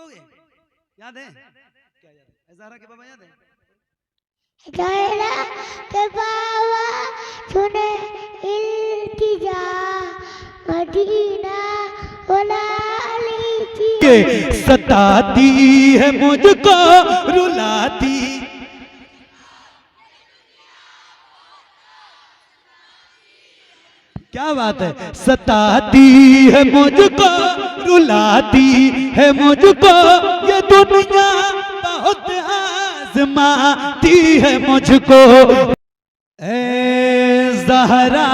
पढ़ोगे? याद है? क्या याद है? ज़हरा के बाबा याद है? ज़हरा के बाबा सुने इल्तिजा मदीना वाला लीजिए। सताती है मुझको रुलाती, क्या बात है। सताती है मुझको रुलाती है मुझको ये दुनिया, बहुत आजमाती है मुझको। ए ज़हरा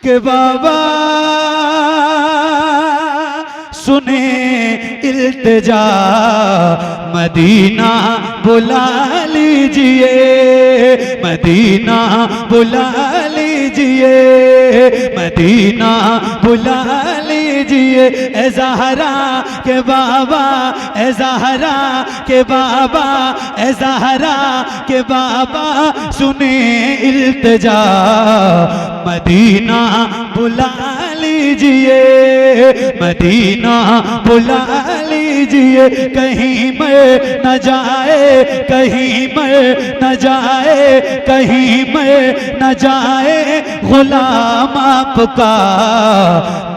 के बाबा सुने इल्तिजा, मदीना बुला लीजिए, मदीना बुला लीजिए, मदीना बुला लीजिए। ए ज़हरा के बाबा, ए ज़हरा के बाबा, ए ज़हरा के बाबा सुने इल्तिजा, मदीना बुला लीजिए, मदीना बुला लीजिए। कहीं मर न जाए, कहीं मर न जाए, कहीं मर न जाए गुलाम आपका,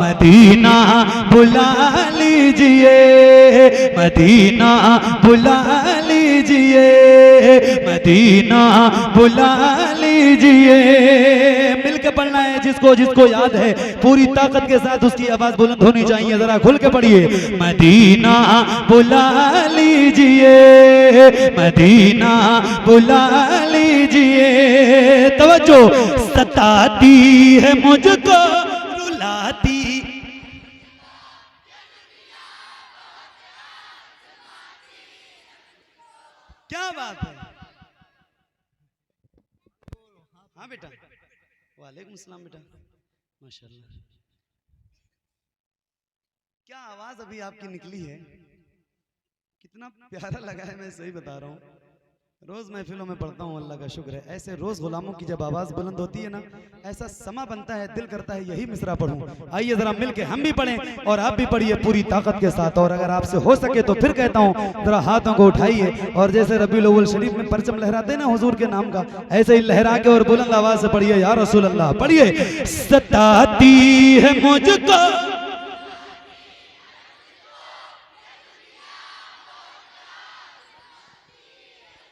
मदीना बुला लीजिए, मदीना बुला लीजिए, मदीना बुला लीजिए। मिलके पढ़ना है, जिसको जिसको याद है पूरी ताकत के साथ उसकी आवाज बुलंद होनी चाहिए। जरा खुल के पढ़िए, मदीना बुला लीजिए, मदीना बुला लीजिए। तवज्जो, सताती है मुझको रुलाती, क्या बात है। हाँ बेटा, वालेकुम सलाम बेटा, माशाल्लाह। क्या आवाज अभी आपकी निकली है, कितना प्यारा लगा है। मैं सही बता रहा हूँ, रोज महफिलों में पढ़ता हूँ, अल्लाह का शुक्र है। ऐसे रोज गुलामों की जब आवाज बुलंद होती है ना, ऐसा समा बनता है, दिल करता है यही मिसरा पढ़ूं। आइए जरा मिलके हम भी पढ़ें और आप भी पढ़िए पूरी ताकत के साथ। और अगर आपसे हो सके तो फिर कहता हूँ जरा हाथों को उठाइए और जैसे रबीउल अव्वल शरीफ में परचम लहराते ना हुजूर के नाम का, ऐसे ही लहरा के और बुलंद आवाज से पढ़िए या रसूल अल्लाह। पढ़िए, सताती है मुझको,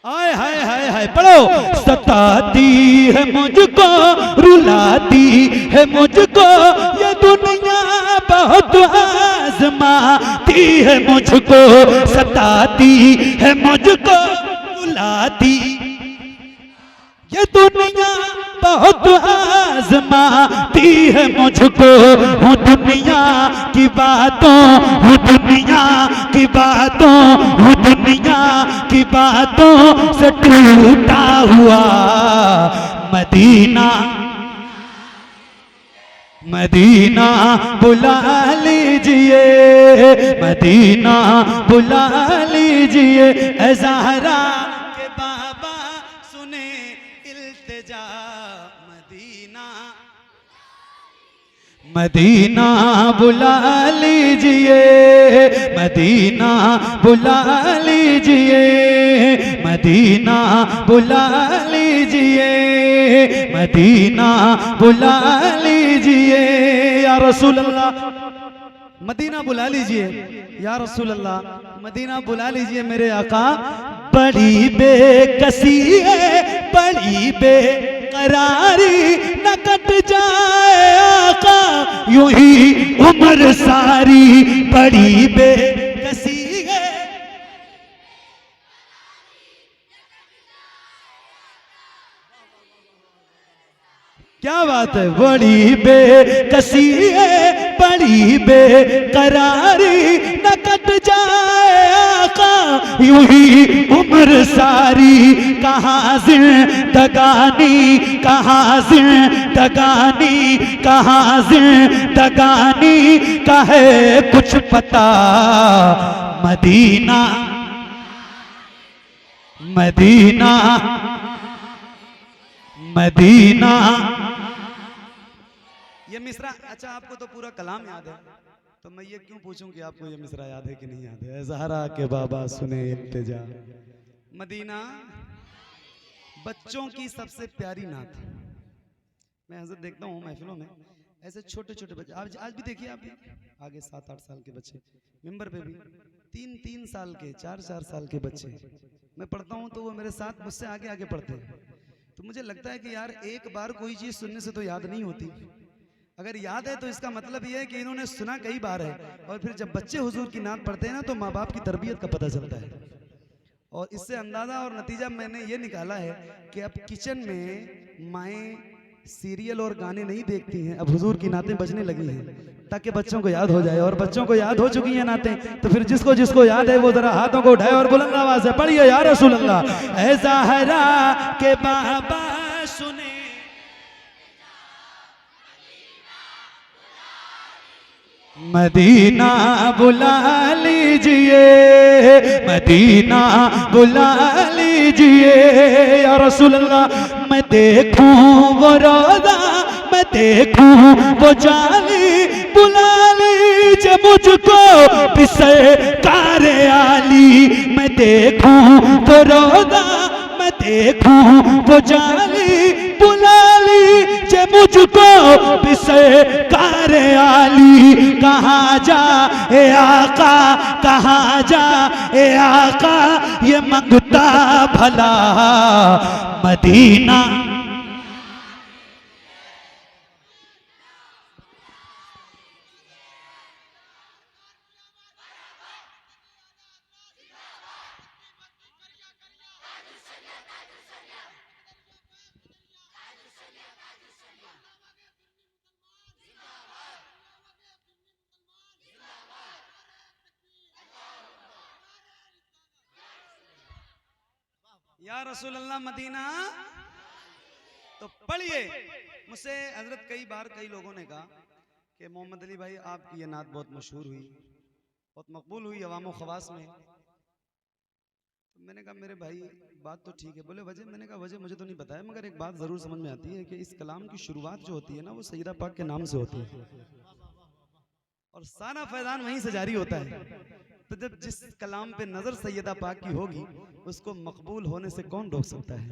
हाय हाय हाय हाय, पढ़ो। सताती है मुझको रुलाती है मुझको ये दुनिया, बहुत आजमाती है मुझको। सताती है मुझको रुलाती ये दुनिया, बहुत आजमाती है मुझको। हूँ दुनिया की बातों, हूँ दुनिया की बातों, हूँ दुनिया की बातों से टूटा हुआ। मदीना, मदीना बुला लीजिए, मदीना बुला लीजिए। ए ज़हरा के बाबा सुने इल्तिजा, मदीना, मदीना बुला लीजिए, मदीना बुला लीजिए, मदीना बुला लीजिए, मदीना बुला लीजिए। या रसूल अल्लाह, मदीना बुला लीजिए, या रसूल अल्लाह, मदीना बुला लीजिए मेरे आका। बड़ी बेकसी है, बड़ी बेकरारी, न कट जाए आका यूं ही उम्र सारी। बड़ी बेकसी है, क्या बात है। बड़ी बेकसी है, बड़ी बेकरारी, न कट जाए आका यूं ही उम्र सारी। कहाँ जिंदगानी, कहाँ जिंदगानी, कहाँ जिंदगानी का है कुछ पता। मदीना, मदीना, मदीना। ये मिसरा, अच्छा आपको तो पूरा कलाम याद है, तो मैं ये क्यों पूछूं कि आपको ये मिसरा याद है कि नहीं याद है? ज़हरा के बाबा सुने इल्तिजा, मदीना बच्चों की सबसे प्यारी नात। मैं हज़रत देखता हूँ महफिलों में ऐसे छोटे छोटे बच्चे, आज भी देखिए आप आगे 7-8 साल के बच्चे मिंबर पे भी 3-3 साल के 4-4 साल के बच्चे। मैं पढ़ता हूँ तो वो मेरे साथ मुझसे आगे आगे पढ़ते हैं। तो मुझे लगता है कि यार एक बार कोई चीज़ सुनने से तो याद नहीं होती, अगर याद है तो इसका मतलब ये है कि इन्होंने सुना कई बार है। और फिर जब बच्चे हुजूर की नात पढ़ते हैं ना तो माँ बाप की तरबियत का पता चलता है। और इससे अंदाज़ा और नतीजा मैंने ये निकाला है कि अब किचन में माएँ सीरियल और गाने नहीं देखती हैं, अब हुजूर की नातें बजने लगी हैं ताकि बच्चों को याद हो जाए। और बच्चों को याद हो चुकी हैं नातें, तो फिर जिसको जिसको याद है वो जरा हाथों को उठाए और बुलंद आवाज से पढ़िए या रसूल अल्लाह। ऐ ज़हरा के बाबा सुने मदीना बुला लीजिए, मदीना बुला लीजिए या रसूल अल्लाह। मैं देखूं वो रोज़ा, मैं देखूं वो जाली, बुला लीजिए मुझको पिसे कारे आली। मैं देखूं वो रोज़ा, मैं देखूं वो जाली, बुला लीजिए मुझको पिसे कारे आली। कहाँ जा ए आका, कहाँ जा ए आका, ये मंगता भला मदीना। या रसूल अल्लाह मदीना। तो पढ़िए। मुझसे हजरत कई बार कई लोगों ने कहा कि मोहम्मद अली भाई आपकी ये नात बहुत मशहूर हुई, बहुत मकबूल हुई अवाम खवास में। तो मैंने कहा मेरे भाई बात तो ठीक है, बोले वजह? मैंने कहा वजह मुझे तो नहीं पता है, मगर एक बात ज़रूर समझ में आती है कि इस कलाम की शुरुआत जो होती है ना वो सैयदा पाक के नाम से होती है और सारा फैज़ान वहीं से जारी होता है। तो जब जिस कलाम पे नजर सैयदा पाक की होगी उसको मकबूल होने से कौन रोक सकता है?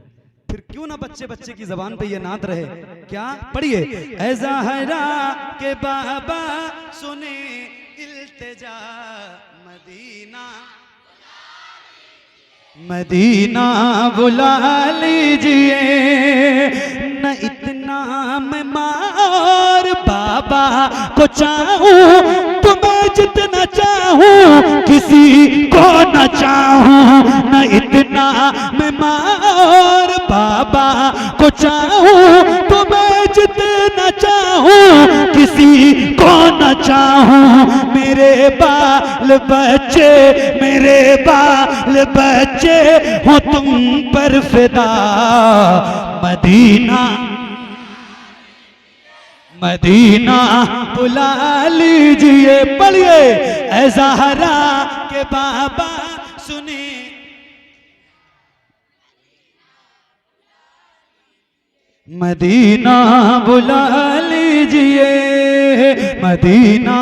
फिर क्यों ना बच्चे बच्चे की जबान पे ये नात रहे। क्या पढ़िए, ऐ ज़हरा के बाबा सुने इल्तिजा, मदीना मदीना बुला लीजिए। न इतना मैं मार बाबा को चाहूं, तुम्हें जितना चाहूं किसी को न चाहूं। न इतना मैं मार बाबा को चाहूं, तुम्हें जितना चाहूं किसी को न चाहूं। मेरे बाल बच्चे, मेरे बाल बच्चे हो तुम पर फिदा मदीना, मदीना बुला लीजिए। पढ़िए, ऐ ज़हरा के बाबा सुने मदीना बुला लीजिए, मदीना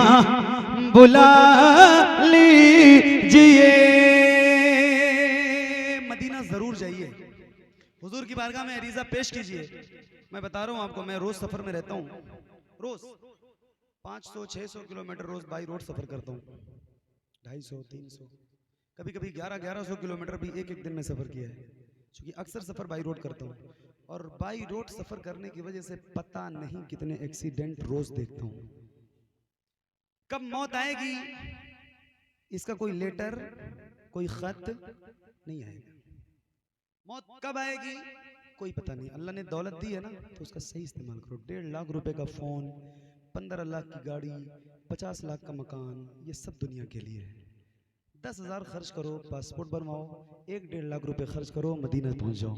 बुला लीजिए। मदीना जरूर जाइए, हुजूर की बारगाह में अरीज़ा पेश कीजिए। मैं बता रहा हूँ आपको, मैं रोज सफर में रहता हूँ, रोज 500-600 किलोमीटर रोज बाई रोड सफर करता हूँ, 250-300 कभी कभी 1100 किलोमीटर भी एक दिन में सफर किया है, क्योंकि अक्सर सफर बाई रोड करता हूँ। और बाई रोड सफर करने की वजह से पता नहीं कितने एक्सीडेंट रोज देखता हूँ। कब मौत आएगी इसका कोई लेटर, कोई खत नहीं आएगा। मौत कब आएगी कोई पता नहीं। अल्लाह ने दौलत दी है ना तो उसका सही इस्तेमाल करो। 1.5 लाख रुपए का फोन, 15 लाख की गाड़ी, 50 लाख का मकान, ये सब दुनिया के लिए है। 10,000 खर्च करो, पासपोर्ट बनवाओ, 1-1.5 लाख रुपए खर्च करो, मदीना पहुंच जाओ।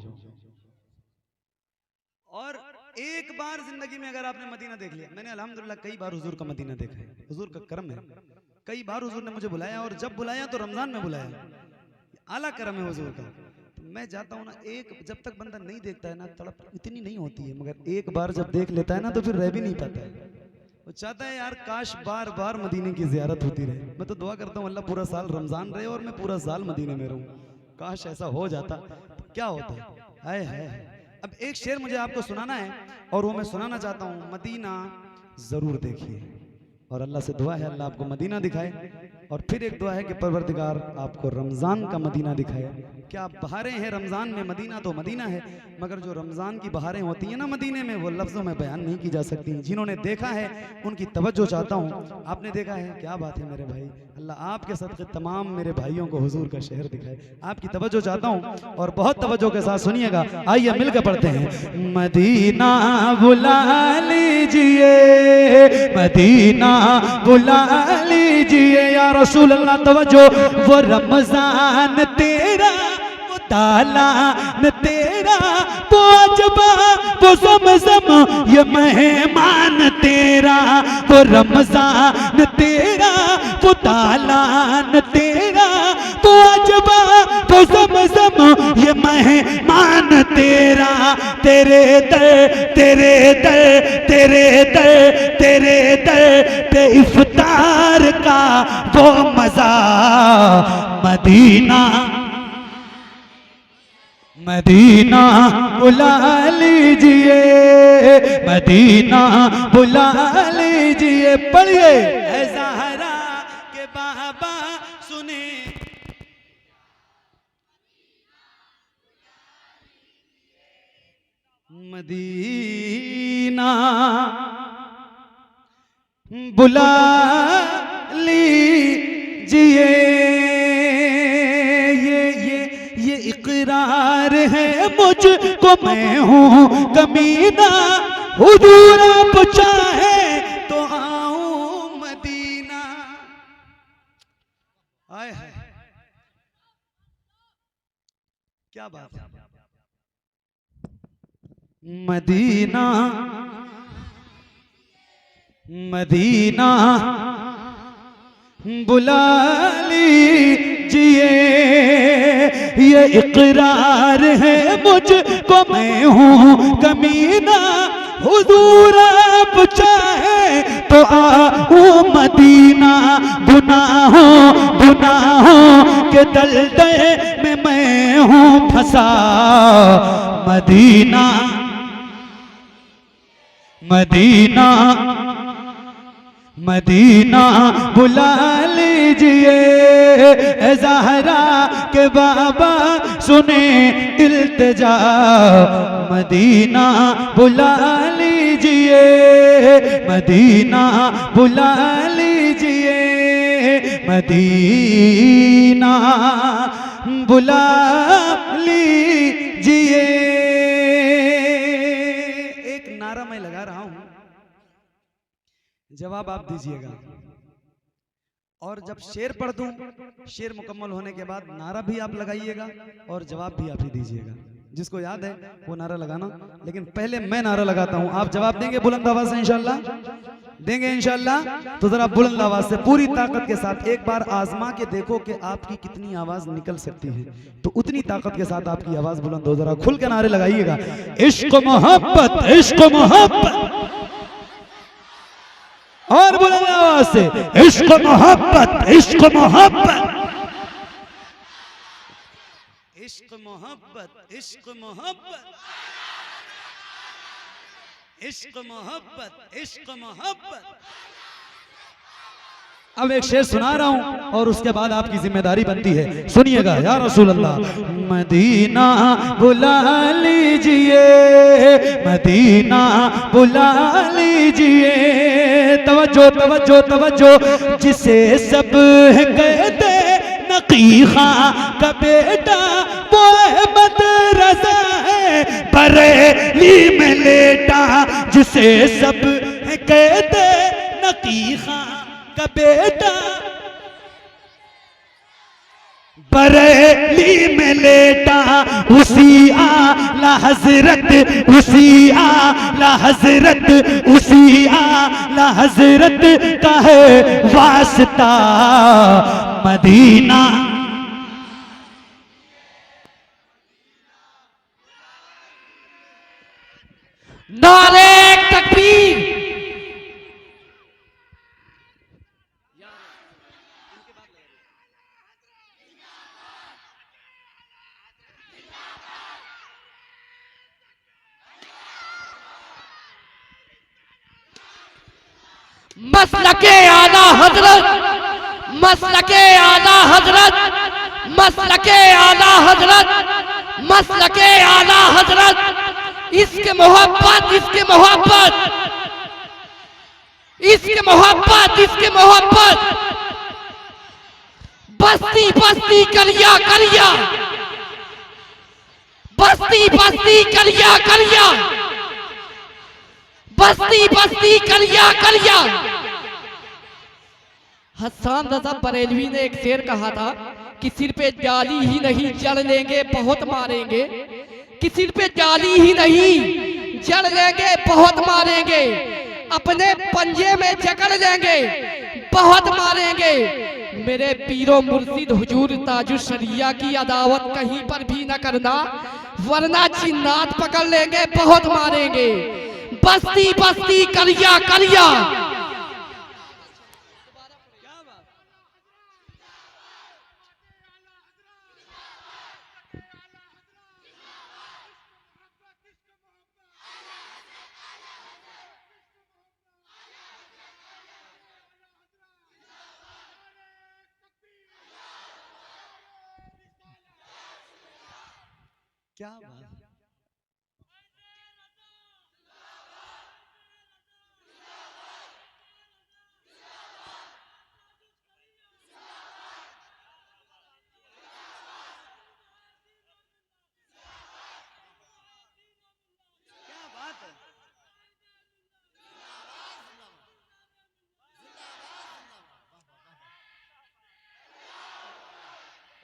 और एक बार जिंदगी में अगर आपने मदीना देख लिया, मैंने अल्हम्दुलिल्लाह कई बार हुजूर का मदीना देखा है, हुजूर का करम है। कई बार हुजूर ने मुझे बुलाया, और जब बुलाया तो रमजान में बुलाया, आला करम है हुजूर का। तो मैं जाता हूँ ना, एक जब तक बंदा नहीं देखता है ना तड़प इतनी नहीं होती है, मगर एक बार जब देख लेता है ना तो फिर रह भी नहीं पाता है। वो चाहता है यार काश बार बार मदीने की जियारत होती रहे। मैं तो दुआ करता हूँ अल्लाह पूरा साल रमजान रहे और मैं पूरा साल मदीने में रहूं। काश ऐसा हो जाता तो क्या होता है। अब एक शेर मुझे आपको सुनाना है और वो मैं सुनाना चाहता हूँ। मदीना जरूर देखिए और अल्लाह से दुआ है अल्लाह आपको मदीना दिखाए, और फिर एक दुआ है कि परवरदिगार आपको रमज़ान का मदीना दिखाए। क्या बहारें हैं रमज़ान में, मदीना तो मदीना है, मगर जो रमज़ान की बहारें होती हैं ना मदीने में, वो लफ्ज़ों में बयान नहीं की जा सकती। जिन्होंने देखा है उनकी तवज्जो चाहता हूँ। आपने देखा है, क्या बात है मेरे भाई, अल्लाह आपके सदक़े तमाम मेरे भाइयों को हुजूर का शहर दिखाए। आपकी तवज्जो चाहता हूँ और बहुत तवज्जो के साथ सुनिएगा। आइए मिलकर पढ़ते हैं। मदीना बुला लीजिए, मदीना बुला लीजिए या रसूल अल्लाह। तवज्जो, वो रमजान तेरा, वो तालान तेरा, वो अजबा, वो ज़मज़म, ये मेहमान तेरा। वो रमजान तेरा, वो तालान तेरा, वो अजबा, वो ज़मज़म, ये मेहमान तेरा। तेरे दर, तेरे दर, तेरे दर, तेरे दर पे इफ्तार का वो मजा। मदीना, मदीना बुला लीजिए, मदीना बुला लीजिए। पढ़िए, ऐ ज़हरा के बाबा सुने, मदीना बुला लीजिए। ये इकरार है मुझको, मैं हूँ कमीना, हुजूर आप चाहे तो आऊं मदीना। आए है, क्या बात है। मदीना, मदीना बुला लीजिए। ये इकरार है मुझको, मैं हूँ कमीना, हुजूर आप चाहे तो आऊं मदीना। गुनाहों गुनाहों के दलदल में मैं हूँ फंसा। मदीना, मदीना, मदीना बुला लीजिए। ज़हरा के बाबा सुने इल्तिजा, मदीना बुला लीजिए, मदीना बुला लीजिए, मदीना बुला लीजिए। एक नारा मैं लगा रहा हूं, जवाब आप दीजिएगा, और जब शेर पढ़ दूं, शेर मुकम्मल होने के बाद नारा भी आप लगाइएगा और जवाब भी आप ही दीजिएगा। जिसको याद है वो नारा लगाना, लेकिन पहले मैं नारा लगाता हूं। आप जवाब देंगे बुलंद आवाज से इंशाल्लाह? देंगे इंशाल्लाह? तो जरा बुलंद आवाज से पूरी ताकत के साथ एक बार आजमा के देखो कि आपकी कितनी आवाज निकल सकती है। तो उतनी ताकत के साथ आपकी आवाज बुलंद हो। जरा खुल के नारे लगाइएगा। इश्क मोहब्बत, इश्क मोहब्बत, और बुलंद आवाज से इश्क मोहब्बत, इश्क मोहब्बत, इश्क मोहब्बत, इश्क मोहब्बत, इश्क मोहब्बत, इश्क मोहब्बत। अब एक शेर सुना रहा हूं और उसके बाद आपकी जिम्मेदारी बनती है, सुनिएगा। या रसूल अल्लाह, मदीना बुला लीजिए, मदीना बुला लीजिए। तवज्जो तवज्जो तवज्जो, जिसे सब कहते नकीखा का बेटा, वो अहमद रज़ा है बरेली में लेटा। जिसे सब कहते नकीखा का बेटा, बरेली में लेटा। उसी आला हजरत, उसी आला हजरत, उसी आला हजरत का है वास्ता। मदीना, नारे तकबीर, मसलके आला हजरत, मसलके आला हजरत, मसलके आला हजरत, मसलके आला हजरत। इसके मोहब्बत, इसके मोहब्बत, इसके मोहब्बत, इसके मोहब्बत। बस्ती बस्ती कलिया कलिया, बस्ती बस्ती कलिया कलिया, बस्ती बस्ती कलिया कलिया। हसन रजा बरेलवी ने एक शेर कहा था कि सिर पे जाली ही नहीं जड़ लेंगे बहुत मारेंगे, कि सिर पे जाली ही नहीं जड़ लेंगे बहुत मारेंगे, अपने पंजे में जकड़ लेंगे बहुत मारेंगे। मेरे पीरो मुर्शिद हुजूर ताजुल शरिया की अदावत कहीं पर भी न करना, वरना जिन्नात पकड़ लेंगे बहुत मारेंगे। बस्ती बस्ती कलिया कलिया। क्या बात है?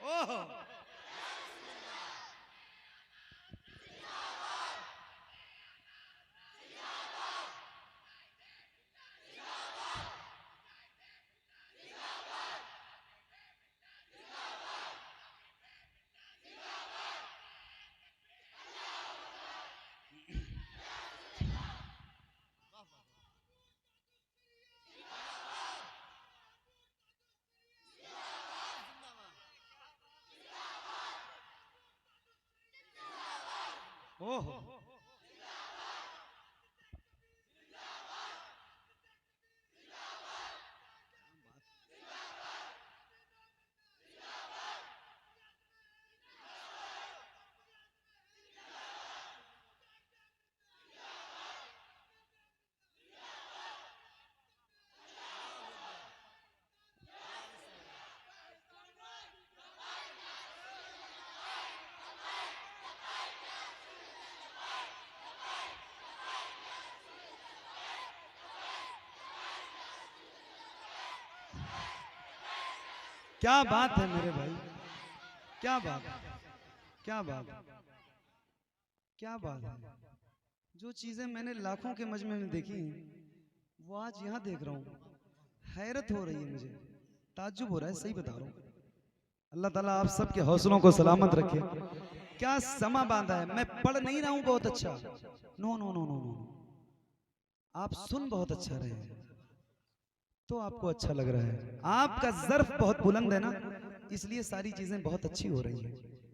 ओह ओह क्या बात है मेरे भाई, क्या बात है, क्या बात है, क्या बात है। जो चीजें मैंने लाखों के मजमे में देखी वो आज यहाँ देख रहा हूँ, हैरत हो रही है मुझे, ताज्जुब हो रहा है, सही बता रहा हूँ। अल्लाह ताला आप सबके हौसलों को सलामत रखे। क्या समा बांधा है। मैं पढ़ नहीं रहा हूँ बहुत अच्छा, no no no no no, आप सुन बहुत अच्छा रहे हैं तो आपको अच्छा लग रहा है। आपका ज़र्फ बहुत बुलंद है ना, इसलिए सारी चीजें बहुत अच्छी हो रही हैं।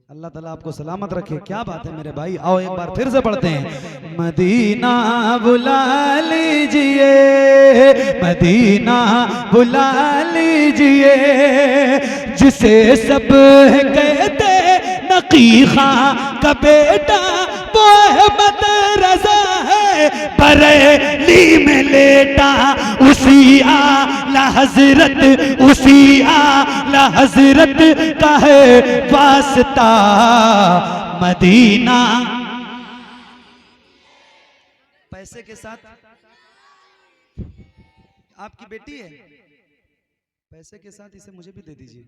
अल्लाह ताला आपको सलामत रखे। क्या बात है मेरे भाई, आओ एक बार फिर से पढ़ते हैं। मदीना बुला लीजिए, मदीना बुला लीजिए, जिसे सब कहते नकी खां का बेटा वो अहमद रजा है, बरेली में लेटा उसी आला हजरत, उसी आला हजरत का है वास्ता मदीना। पैसे के साथ आपकी बेटी है, पैसे के साथ इसे मुझे भी दे दीजिए,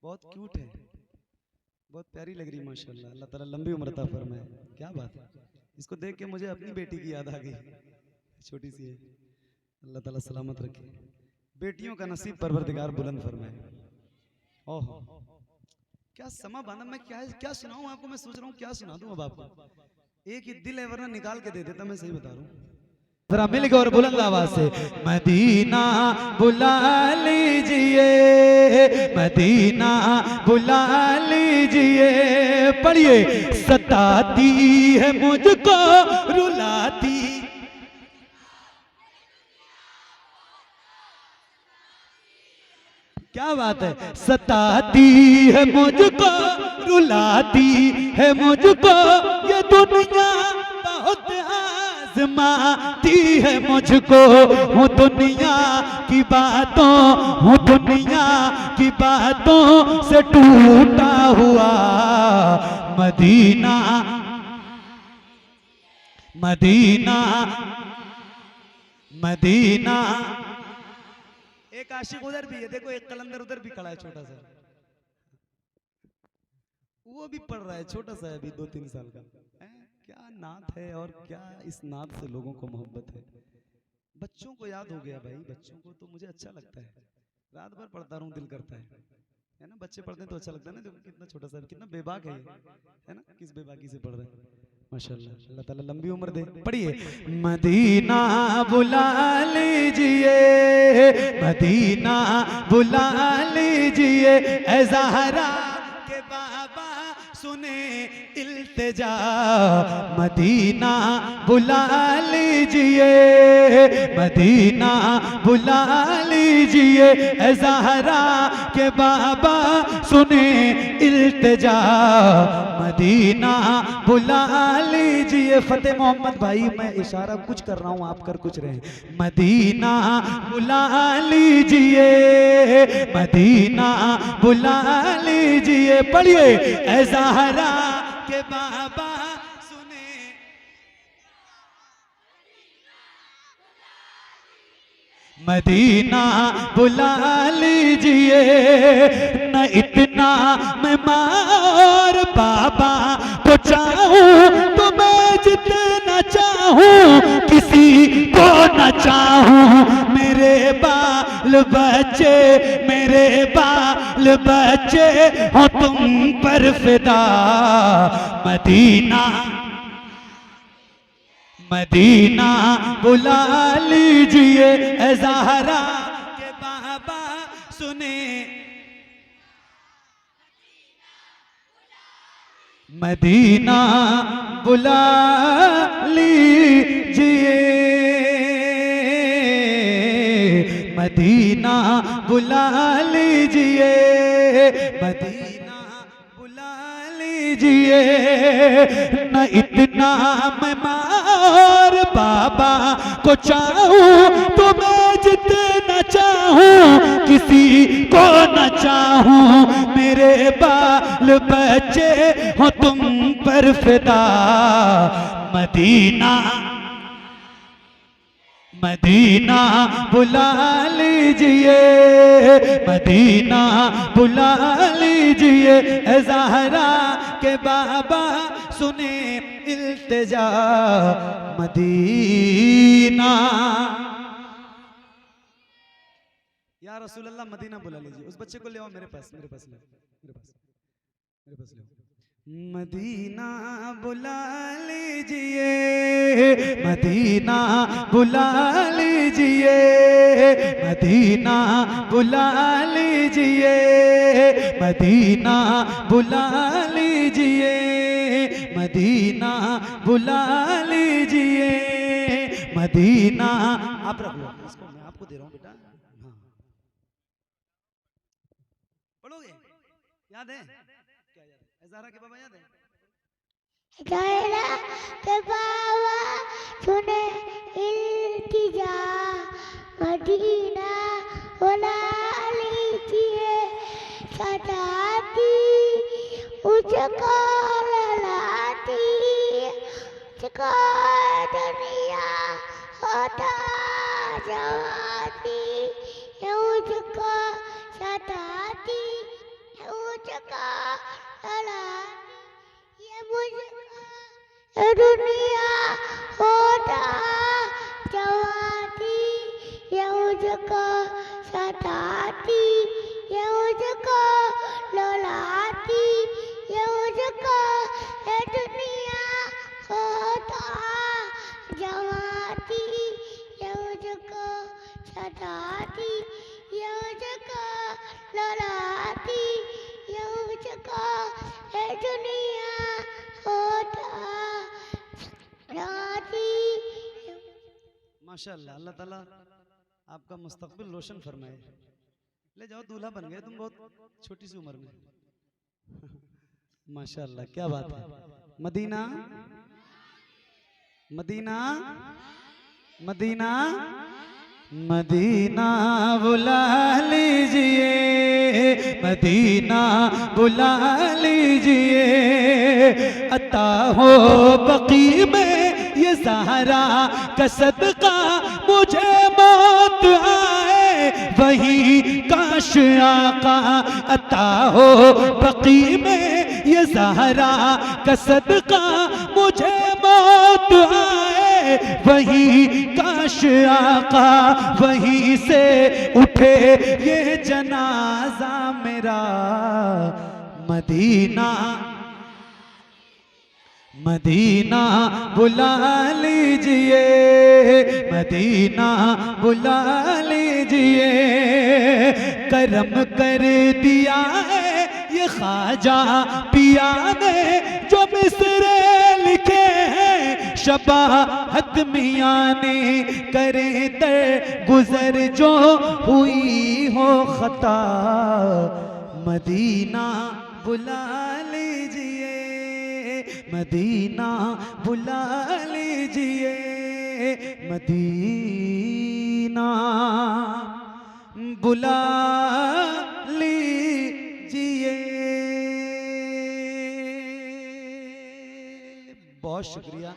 बहुत क्यूट है, बहुत प्यारी लग रही है माशाल्लाह। अल्लाह ताला लंबी उम्र अता फरमाए। क्या बात है, इसको देख के मुझे अपनी बेटी की याद आ गई, छोटी सी है। अल्लाह ताला सलामत रखे, बेटियों का नसीब परवरदिगार बुलंद फरमाए। ओह क्या समा बांधा। मैं क्या सुनाऊं आपको, मैं सोच रहा हूँ क्या सुना दूं अब आपको। एक ही दिल है वरना निकाल के दे देता, मैं सही बता रहा हूँ। जरा मिल गए और बुलंद आवाज से मदीना बुला लीजिए, मदीना बुला लीजिए। पढ़िए, सताती है मुझको रुलाती, क्या बात है। सताती है मुझको, रुलाती है मुझको ये दुनिया, बहुत आजमाती है मुझको। हूँ दुनिया की बातों, हूँ दुनिया की बातों से टूटा हुआ। मदीना मदीना मदीना। एक आशिक उधर भी है, देखो एक कलंदर उधर भी खड़ा है छोटा सा, वो भी पढ़ रहा है, छोटा सा है अभी 2-3 साल का है। क्या नात है और क्या इस नात से लोगों को मोहब्बत है। बच्चों को याद हो गया भाई, बच्चों को तो मुझे अच्छा लगता है, रात भर पढ़ता रहूं, दिल करता है ना। बच्चे पढ़ते हैं तो अच्छा लगता है ना, जो कितना छोटा सा, कितना बेबाक है ये, है ना, किस बेबाकी से पढ़ रहे हैं। माशाल्लाह, अल्लाह ताला लंबी उम्र दे। पढ़िए। मदीना बुला लीजिए, मदीना बुला लीजिए, ऐ ज़हरा के बाबा सुने इल्तिजा। मदीना बुला लीजिए, मदीना बुला लीजिए, ऐ ज़हरा के बाबा सुने इल्तिजा। मदीना बुला लीजिए। फतेह मोहम्मद भाई, मैं इशारा कुछ कर रहा हूं, आप कर कुछ रहे हैं। मदीना बुला लीजिए, मदीना बुला लीजिए। पढ़िए। ऐ ज़हरा के बाबा सुने। मदीना बुला लीजिए। न इतना मैं मार बाबा को चाहूं, तो मैं जितना चाहूं किसी को न चाहूं। मेरे बाल बच्चे, मेरे बाल बच्चे हो तुम पर फिदा। मदीना मदीना बुला लीजिए, ऐ ज़हरा के बाबा सुने। मदीना बुला लीजिए, मदीना बुला लीजिए, मदीना बुला लीजिए। न इतना मैं मार बाबा को चाहूं, तो मैं जितना चाहूं किसी को न चाहूं। मेरे बाल बच्चे हो तुम पर फिदा। मदीना मदीना बुला लीजिए, मदीना बुला लीजिए, ऐ ज़हरा के बाबा सुने इल्तिजा। मदीना। या रसूल अल्लाह, मदीना बुला लीजिए। उस बच्चे को ले आओ मेरे पास, मेरे पास ले, मेरे पास, मेरे पास ले। मदीना बुला लीजिए, मदीना बुला लीजिए, मदीना बुला लीजिए, मदीना बुला लीजिए, मदीना बुला लीजिए, मदीना। आप रख लो इसको, मैं आपको दे रहा हूँ बेटा। हाँ, पढ़ोगे? याद है? क्या याद है? ज़हरा के बाबा याद है? ज़हरा के बाबा सुने इल्तिजा। मदीना बुला लीजिए, सताती उसको ललाटी, उसको दुनिया होता जवाती। उसको सताती, उसको ललाटी, ये मुझको दुनिया होता जवाती। ये मुझको सताती, ये मुझको ललाटी, ये मुझको ये दुनिया होता जवाती। ये मुझको सताती, ये मुझको ललाटी, ये मुझको ये दुनिया होता जवाती। माशाअल्लाह, अल्लाह ताला आपका मुस्तकबिल रोशन फरमाए। ले जाओ, दूल्हा बन गए तुम बहुत छोटी सी उम्र में। माशाल्लाह, क्या बात है। मदीना मदीना मदीना मदीना बुला लीजिए, मदीना बुला लीजिए, अता हो बकी में ये ज़हरा का सदका, मुझे मौत आए वही काश आका, अता हो बकी में ये ज़हरा का सदका, मुझे मौत आए वही काश आका, वहीं से उठे ये जनाजा मेरा। मदीना मदीना बुला लीजिए, मदीना बुला लीजिए, करम कर दिया है ये ख्वाजा पिया ने, जो मिसरे लिखे हैं शबाहत मियाँ ने, करे दर गुजर जो हुई हो खता, मदीना बुला लीजिए, मदीना बुला लीजिए, मदीना बुला लीजिए। बहुत शुक्रिया।